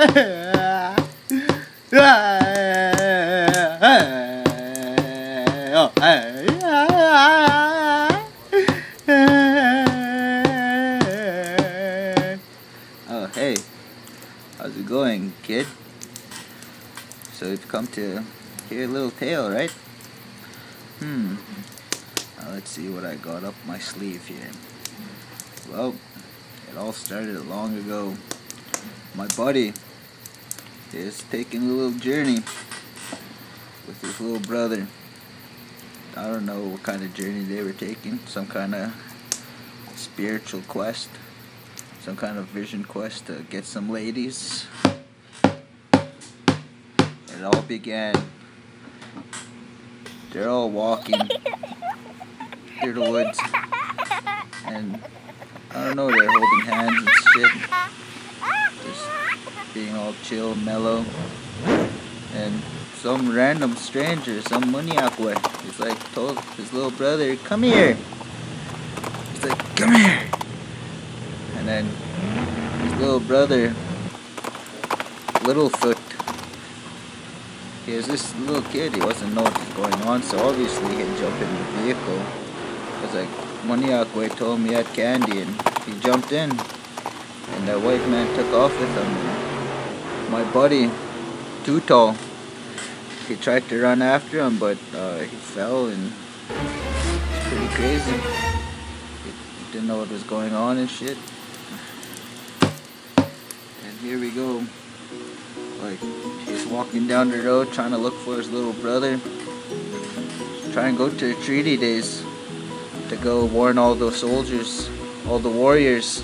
Oh, hey, how's it going, kid? So you've come to hear a little tale, right? Now let's see what I got up my sleeve here. Well, it all started long ago. My buddy is taking a little journey with his little brother. I don't know what kind of journey they were taking. Some kind of spiritual quest. Some kind of vision quest to get some ladies. It all began. They're all walking through the woods. And I don't know, they're holding hands and shit. Just being all chill, mellow. And some random stranger, some maniakwe, he's like told his little brother, "Come here." He's like, "Come here." And then his little brother, Littlefoot, he was this little kid, he wasn't know what was going on, so obviously he'd jump in the vehicle. Because like Maniakwe told me he had candy, and he jumped in, and that white man took off with him. And my buddy, Too Tall, he tried to run after him, but he fell, and it's pretty crazy. He didn't know what was going on and shit. And here we go. Like, he's walking down the road trying to look for his little brother. Try and go to the treaty days to go warn all those soldiers, all the warriors,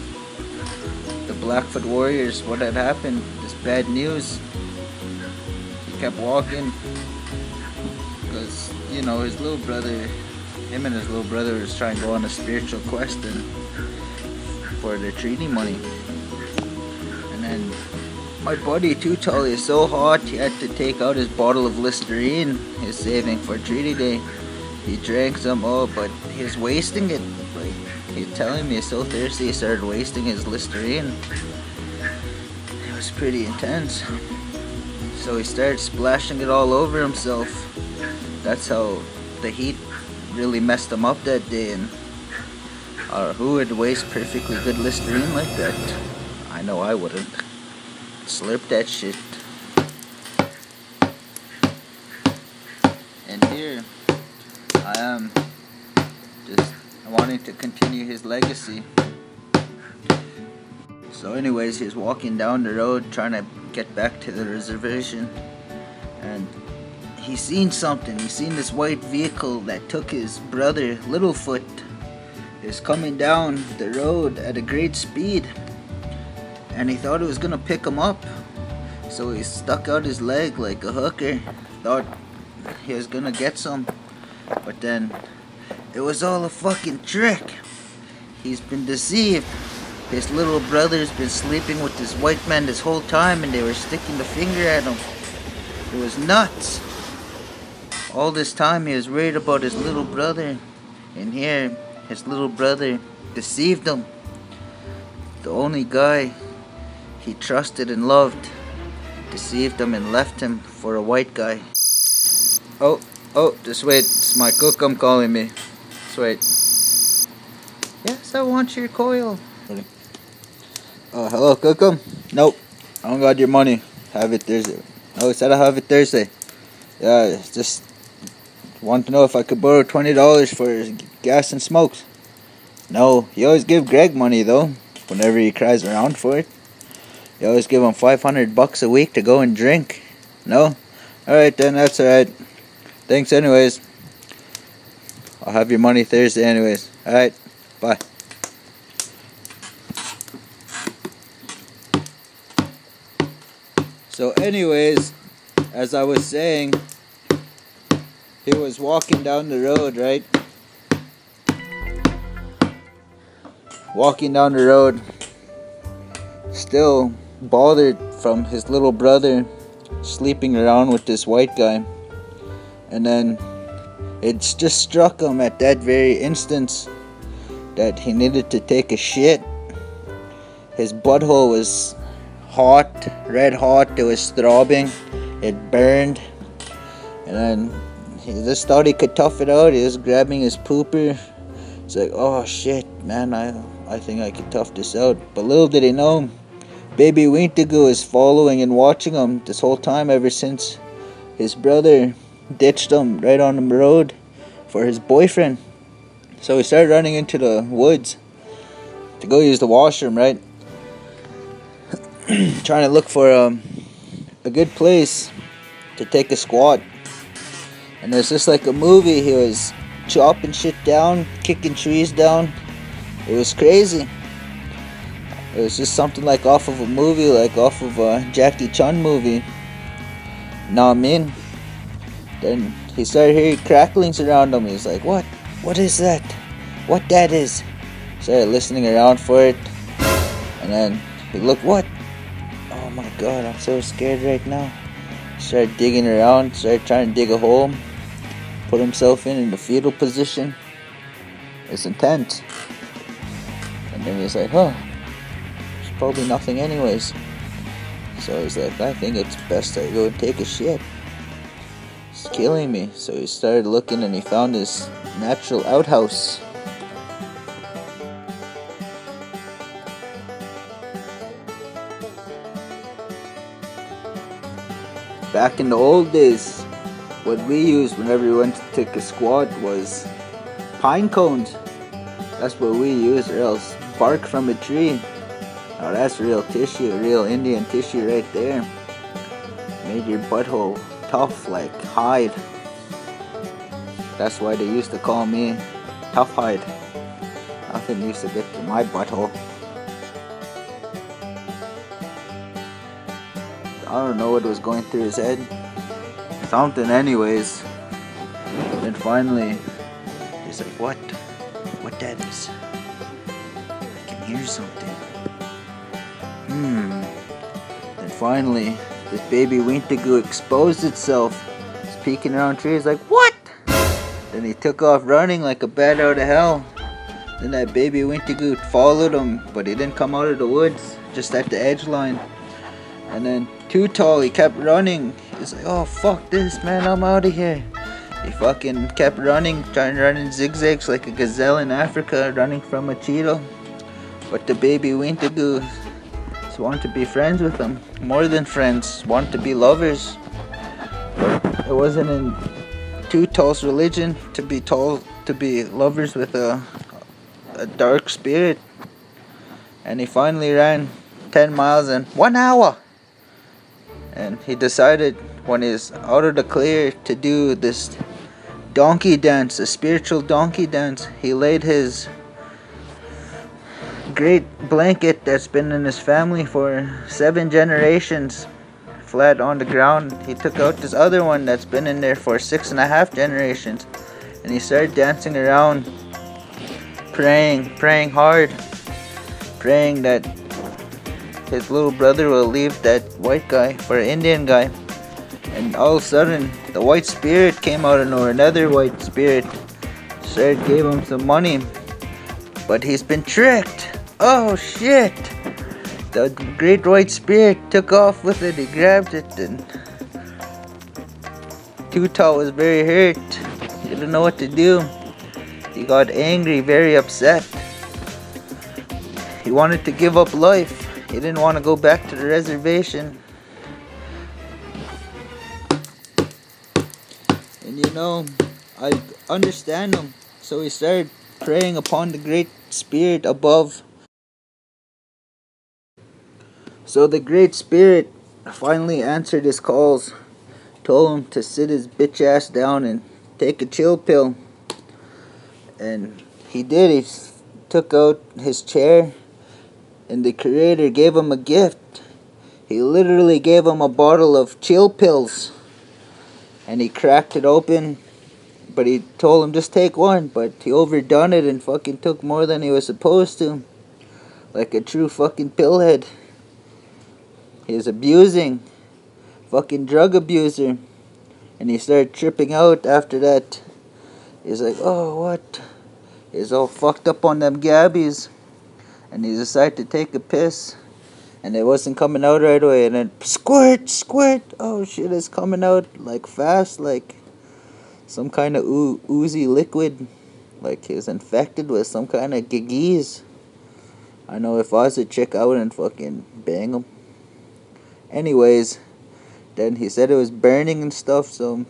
the Blackfoot warriors, what had happened, this bad news. He kept walking because, you know, his little brother, him and his little brother was trying to go on a spiritual quest for the treaty money. And then my buddy Too Tall is so hot, he had to take out his bottle of Listerine he's saving for treaty day. He drank some, but he's wasting it. Like, he's telling me he's so thirsty he started wasting his Listerine. It was pretty intense. So he started splashing it all over himself. That's how the heat really messed him up that day. And who would waste perfectly good Listerine like that? I know I wouldn't. Slurp that shit. And here I am, just wanting to continue his legacy. So anyways, he's walking down the road trying to get back to the reservation, and he's seen something. He's seen this white vehicle that took his brother Littlefoot. Is coming down the road at a great speed, and he thought it was gonna pick him up, so he stuck out his leg like a hooker, thought he was gonna get some, but then it was all a fucking trick. He's been deceived. His little brother's been sleeping with this white man this whole time, and they were sticking the finger at him. It was nuts. All this time he was worried about his little brother, and here his little brother deceived him. The only guy he trusted and loved deceived him and left him for a white guy. Oh, just wait. It's my cookum calling me. Just wait. Yes, I want your coil. Oh, hello, cookum? Nope, I don't got your money. Have it Thursday. Oh, he said I'll have it Thursday. Yeah, just want to know if I could borrow $20 for gas and smokes. No, you always give Greg money though, whenever he cries around for it. You always give him $500 a week to go and drink. No? Alright then, that's alright. Thanks anyways. I'll have your money Thursday anyways. Alright, bye. So anyways, as I was saying, he was walking down the road, right? Walking down the road, still bothered from his little brother sleeping around with this white guy. And then it just struck him at that very instance that he needed to take a shit. His butthole was hot, red hot. It was throbbing. It burned. And then he just thought he could tough it out. He was grabbing his pooper. It's like, oh shit, man, I think I could tough this out. But little did he know, Baby Wintigo is following and watching him this whole time ever since his brother ditched him right on the road for his boyfriend. So he started running into the woods to go use the washroom, right? Trying to look for a good place to take a squat. And there's just like a movie. He was chopping shit down, kicking trees down. It was crazy. It was just something like off of a movie, like off of a Jackie Chan movie. Know what I mean? Then he started hearing cracklings around him. He was like, what? What is that? What that is? Started listening around for it. And then he looked, what? Oh my god, I'm so scared right now. Started digging around, started trying to dig a hole. Put himself in the fetal position. It's intense. And then he's like, huh, there's probably nothing anyways. So he's like, I think it's best I go and take a shit. It's killing me. So he started looking and he found this natural outhouse. Back in the old days, what we used whenever we went to take a squat was pine cones. That's what we used, or else bark from a tree. Now that's real tissue, real Indian tissue right there. Made your butthole tough like hide. That's why they used to call me Tough Hide. Nothing used to get to my butthole. I don't know what was going through his head. Something anyways. Then finally, he's like, what? What that is? I can hear something. Then finally, this baby Wintigo exposed itself. It's peeking around trees like, what? Then he took off running like a bat out of hell. Then that baby Wintigo followed him, but he didn't come out of the woods, just at the edge line. And then Too Tall, he kept running. He's like, oh fuck this, man, I'm out of here. He fucking kept running, trying to run in zigzags like a gazelle in Africa, running from a cheetah. But the baby Wintigo just wanted to be friends with him. More than friends, wanted to be lovers. But it wasn't in Too Tall's religion to be lovers with a dark spirit. And he finally ran 10 miles in 1 hour. And he decided when he's out of the clear to do this donkey dance, a spiritual donkey dance. He laid his great blanket that's been in his family for 7 generations flat on the ground. He took out this other one that's been in there for 6.5 generations. And he started dancing around, praying hard, praying that his little brother will leave that white guy for an Indian guy. And all of a sudden, the white spirit came out of nowhere. Another white spirit gave him some money, but he's been tricked. Oh shit! The great white spirit took off with it. He grabbed it, and Too Tall was very hurt. He didn't know what to do. He got angry, very upset. He wanted to give up life. He didn't want to go back to the reservation. And you know, I understand him. So he started praying upon the great spirit above. So the great spirit finally answered his calls. Told him to sit his bitch ass down and take a chill pill. And he did. He took out his chair. And the creator gave him a gift. He literally gave him a bottle of chill pills. And he cracked it open. But he told him just take one. But he overdone it and fucking took more than he was supposed to. Like a true fucking pillhead. He was abusing. Fucking drug abuser. And he started tripping out after that. He's like, oh what? He's all fucked up on them gabbies. And he decided to take a piss. and it wasn't coming out right away, and then squirt, squirt. Oh shit, it's coming out like fast, like some kind of oozy liquid, like he was infected with some kind of disease. I know if I was a chick, I wouldn't fucking bang him. Anyways, then he said it was burning and stuff, so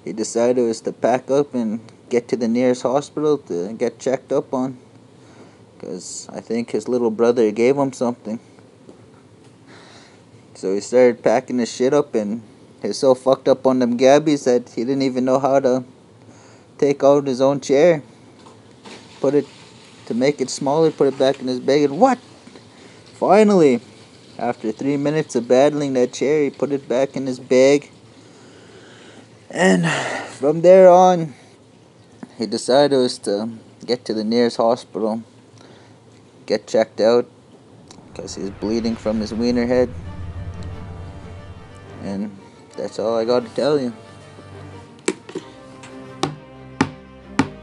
he decided it was to pack up and get to the nearest hospital to get checked up on, because I think his little brother gave him something. So he started packing his shit up, and he's so fucked up on them gabbies that he didn't even know how to take out his own chair. Put it, to make it smaller, put it back in his bag, and what? Finally, after 3 minutes of battling that chair, he put it back in his bag. And from there on, he decided was to get to the nearest hospital, get checked out, because he's bleeding from his wiener head. And that's all I got to tell you.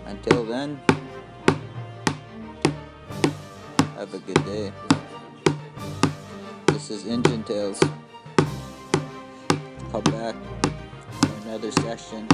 Until then, have a good day. This is Engine Tales. Come back for another session.